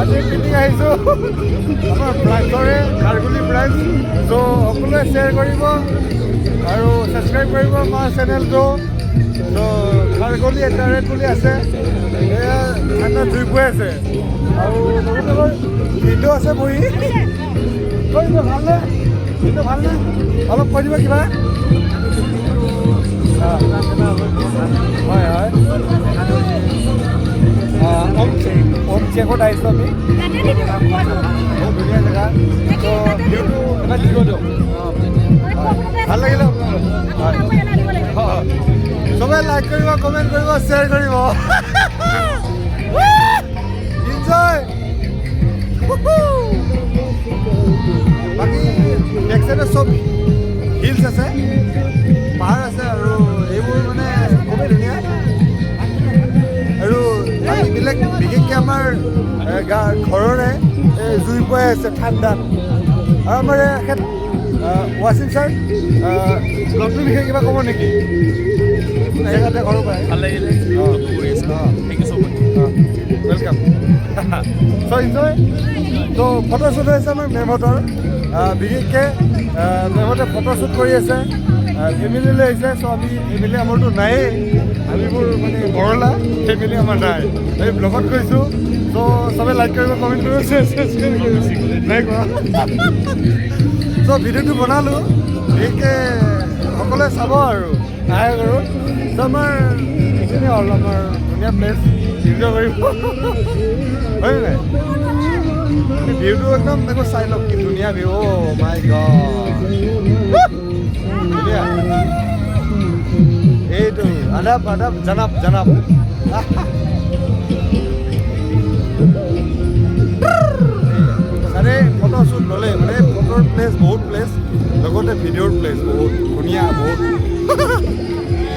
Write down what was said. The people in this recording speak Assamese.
আজি মিটিং আহিছোঁ আমাৰ ব্ৰাঞ্চৰে খাৰগুলি ব্ৰাঞ্চ চ' সকলোৱে শ্বেয়াৰ কৰিব আৰু ছাবস্ক্ৰাইব কৰিব আমাৰ চেনেলটো চ' খাৰগুলি ৰেষ্টুৰেণ্ট বুলি আছে এয়া ঠাণ্ডা জুই গৈ আছে আৰু লগতে ভিডিঅ' আছে বহি ভালনে ভিডিঅ' ভালনে অলপ কৈ দিব কিবা হয় হয় ওম চেকত আহিছোঁ আমি বহুত ধুনীয়া জেগা ত' ভিউটো এটা দিব দিয়ক ভাল লাগিলে হয় চবে লাইক কৰিব কমেণ্ট কৰিব শ্বেয়াৰ কৰিব এনজয় বাকী বেক চাইডে চব হিলছ আছে পাহাৰ আছে আৰু এইবোৰ মানে খুবেই ধুনীয়া আৰু বাকীবিলাক বিশেষকৈ আমাৰ ঘৰৰে জুই পৰাই আছে ঠাণ্ডাত আৰু আমাৰ এখেত ৱাচিং ছাৰ ব্লগটোৰ বিষয়ে কিবা ক'ব নেকি জেগাতে ঘৰৰ পৰাই ভাল লাগিলে thank you so' much welcome so' enjoy ত' ফটোশ্বুট হৈ আছে আমাৰ মেমহঁতৰ বিশেষকৈ মেমহঁতে ফটোশ্বুট কৰি আছে ফেমিলিলৈ আহিছে চ' আমি ফেমিলি আমাৰতো নায়েই আমিবোৰ মানে বৰলা ফেমিলি আমাৰ নাই এই ব্লগত গৈছোঁ চ' চবে লাইক কৰিব কমেণ্ট কৰিব নাই কৰা চ' ভিডিঅ'টো বনালোঁ বিশেষকৈ সকলোৱে চাব আৰু সহায় কৰোঁ চ' আমাৰ এইখিনিয়ে হ'ল আমাৰ ধুনীয়া প্লেচ এনজয় কৰিব হয় নাই ভিউটো একদম একো চাই লওক কি ধুনীয়া ভিউ অ' মাই গড ধুনীয়া এইটো আদাব আদাব জানাব জানাব আৰে ফটোশ্বুট ল'লে মানে ফটোৰ প্লেচ বহুত প্লেচ লগতে ভিডিঅ'ৰ প্লেচ বহুত ধুনীয়া বহুত